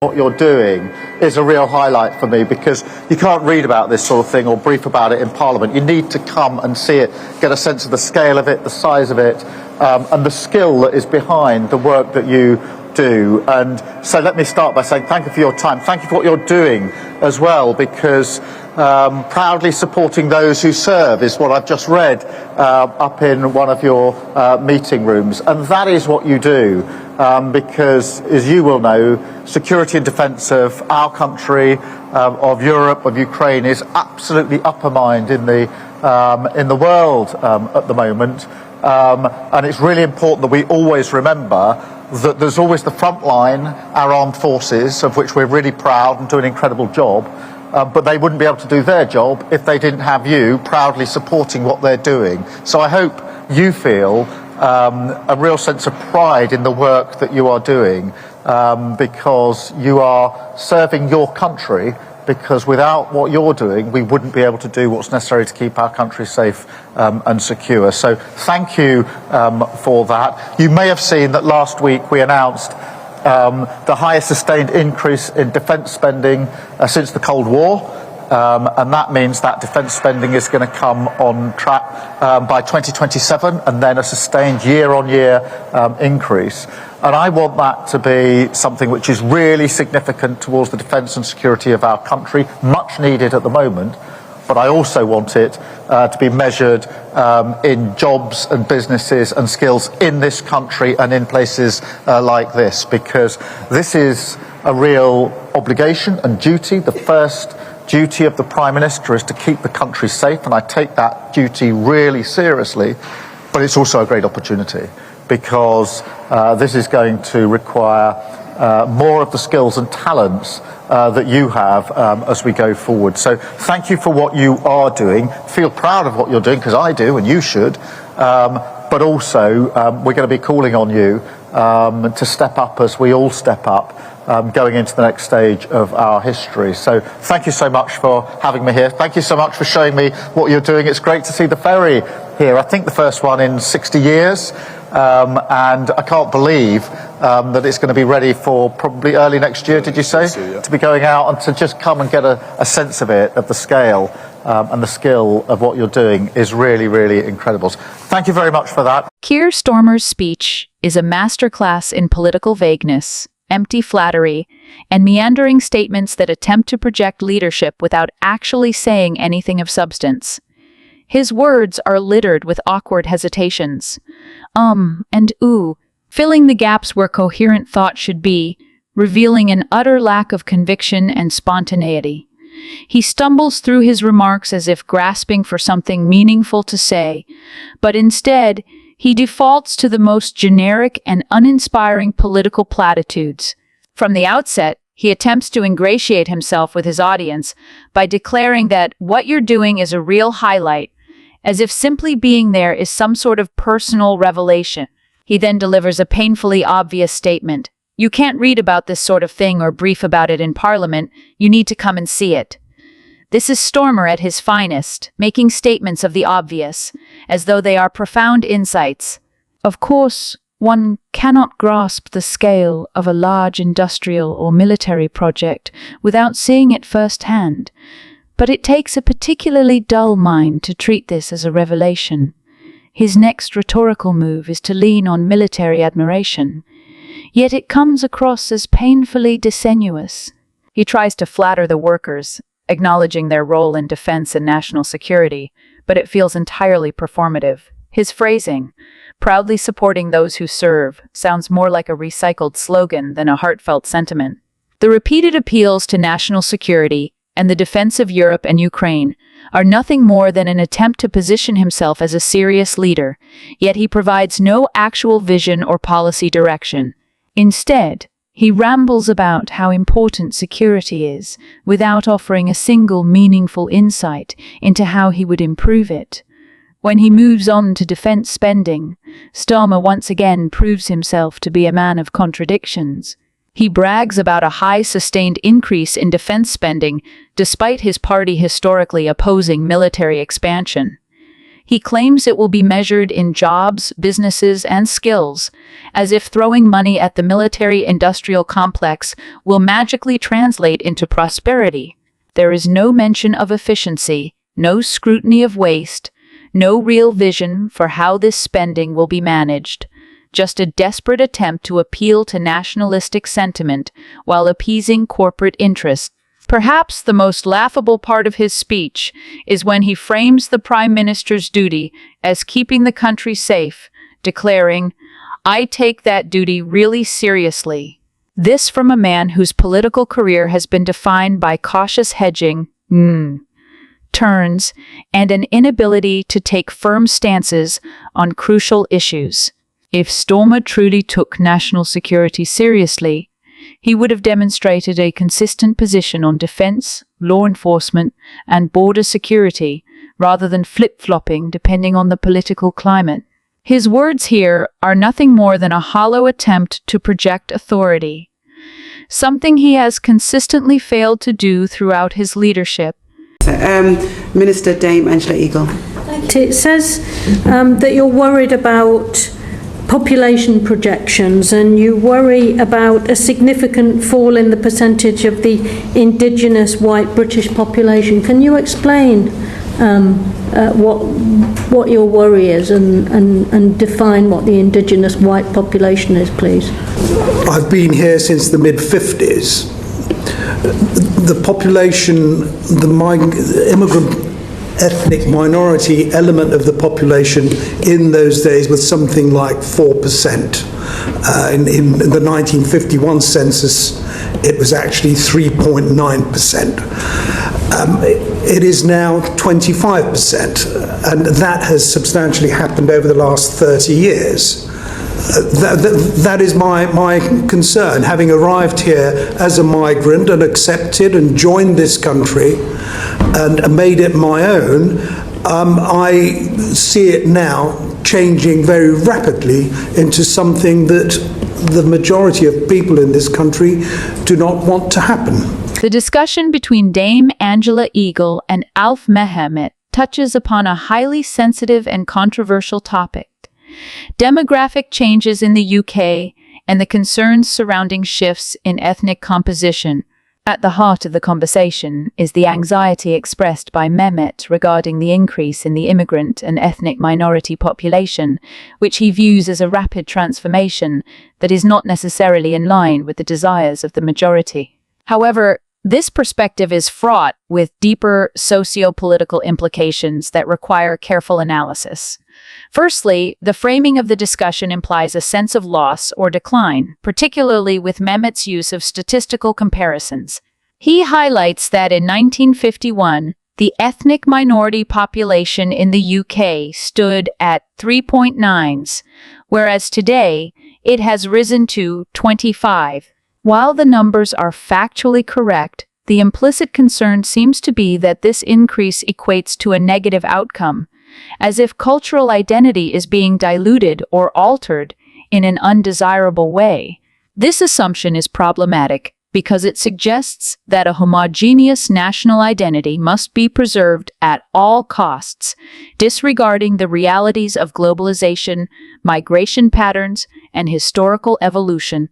What you're doing is a real highlight for me, because you can't read about this sort of thing or brief about it in Parliament. You need to come and see it, get a sense of the scale of it, the size of it, and the skill that is behind the work that you do. And so let me start by saying thank you for your time. Thank you for what you're doing as well, because proudly supporting those who serve is what I've just read up in one of your meeting rooms. And that is what you do. Because, as you will know, security and defence of our country, of Europe, of Ukraine, is absolutely upper mind in the world at the moment. And it's really important that we always remember that there's always the front line, our armed forces, of which we're really proud and do an incredible job. But they wouldn't be able to do their job if they didn't have you proudly supporting what they're doing. So I hope you feel a real sense of pride in the work that you are doing, because you are serving your country, because without what you're doing, we wouldn't be able to do what's necessary to keep our country safe and secure. So thank you for that. You may have seen that last week we announced the highest sustained increase in defence spending since the Cold War. And that means that defence spending is going to come on track by 2027, and then a sustained year-on-year increase. And I want that to be something which is really significant towards the defence and security of our country, much needed at the moment. But I also want it to be measured in jobs and businesses and skills in this country and in places like this, because this is a real obligation and duty. The first duty of the Prime Minister is to keep the country safe, and I take that duty really seriously. But it's also a great opportunity, because this is going to require more of the skills and talents that you have as we go forward. So thank you for what you are doing. Feel proud of what you're doing, because I do, and you should. But also, we're going to be calling on you to step up as we all step up, going into the next stage of our history. So thank you so much for having me here. Thank you so much for showing me what you're doing. It's great to see the ferry here. I think the first one in 60 years. And I can't believe that it's going to be ready for probably early next year, did you say? Yeah. To be going out and to just come and get a sense of it, of the scale and the skill of what you're doing is really, really incredible. Thank you very much for that. Keir Starmer's speech is a masterclass in political vagueness, empty flattery, and meandering statements that attempt to project leadership without actually saying anything of substance. His words are littered with awkward hesitations, and ooh, filling the gaps where coherent thought should be, revealing an utter lack of conviction and spontaneity. He stumbles through his remarks as if grasping for something meaningful to say, but instead, he defaults to the most generic and uninspiring political platitudes. From the outset, he attempts to ingratiate himself with his audience by declaring that what you're doing is a real highlight, as if simply being there is some sort of personal revelation. He then delivers a painfully obvious statement. You can't read about this sort of thing or brief about it in Parliament. You need to come and see it. This is Starmer at his finest, making statements of the obvious, as though they are profound insights. Of course, one cannot grasp the scale of a large industrial or military project without seeing it firsthand, but it takes a particularly dull mind to treat this as a revelation. His next rhetorical move is to lean on military admiration, yet it comes across as painfully disingenuous. He tries to flatter the workers, acknowledging their role in defense and national security, but it feels entirely performative. His phrasing, proudly supporting those who serve, sounds more like a recycled slogan than a heartfelt sentiment. The repeated appeals to national security and the defense of Europe and Ukraine are nothing more than an attempt to position himself as a serious leader, yet he provides no actual vision or policy direction. Instead, he rambles about how important security is, without offering a single meaningful insight into how he would improve it. When he moves on to defense spending, Starmer once again proves himself to be a man of contradictions. He brags about a high sustained increase in defense spending, despite his party historically opposing military expansion. He claims it will be measured in jobs, businesses, and skills, as if throwing money at the military-industrial complex will magically translate into prosperity. There is no mention of efficiency, no scrutiny of waste, no real vision for how this spending will be managed. Just a desperate attempt to appeal to nationalistic sentiment while appeasing corporate interests. Perhaps the most laughable part of his speech is when he frames the Prime Minister's duty as keeping the country safe, declaring, "I take that duty really seriously." This from a man whose political career has been defined by cautious hedging, turns, and an inability to take firm stances on crucial issues. If Starmer truly took national security seriously, he would have demonstrated a consistent position on defense, law enforcement, and border security, rather than flip-flopping depending on the political climate. His words here are nothing more than a hollow attempt to project authority, something he has consistently failed to do throughout his leadership. Minister Dame Angela Eagle. It says that you're worried about population projections and you worry about a significant fall in the percentage of the indigenous white British population. Can you explain what your worry is and define what the indigenous white population is, please? I've been here since the mid-50s. The population, the immigrant ethnic minority element of the population in those days was something like 4%. In the 1951 census, it was actually 3.9%. It is now 25%, and that has substantially happened over the last 30 years. That is my concern. Having arrived here as a migrant and accepted and joined this country and made it my own, I see it now changing very rapidly into something that the majority of people in this country do not want to happen. The discussion between Dame Angela Eagle and Alf Mehmet touches upon a highly sensitive and controversial topic: demographic changes in the UK and the concerns surrounding shifts in ethnic composition. At the heart of the conversation is the anxiety expressed by Mehmet regarding the increase in the immigrant and ethnic minority population, which he views as a rapid transformation that is not necessarily in line with the desires of the majority. However, this perspective is fraught with deeper socio-political implications that require careful analysis. Firstly, the framing of the discussion implies a sense of loss or decline, particularly with Mehmet's use of statistical comparisons. He highlights that in 1951, the ethnic minority population in the UK stood at 3.9, whereas today it has risen to 25. While the numbers are factually correct, the implicit concern seems to be that this increase equates to a negative outcome, as if cultural identity is being diluted or altered in an undesirable way. This assumption is problematic because it suggests that a homogeneous national identity must be preserved at all costs, disregarding the realities of globalization, migration patterns, and historical evolution.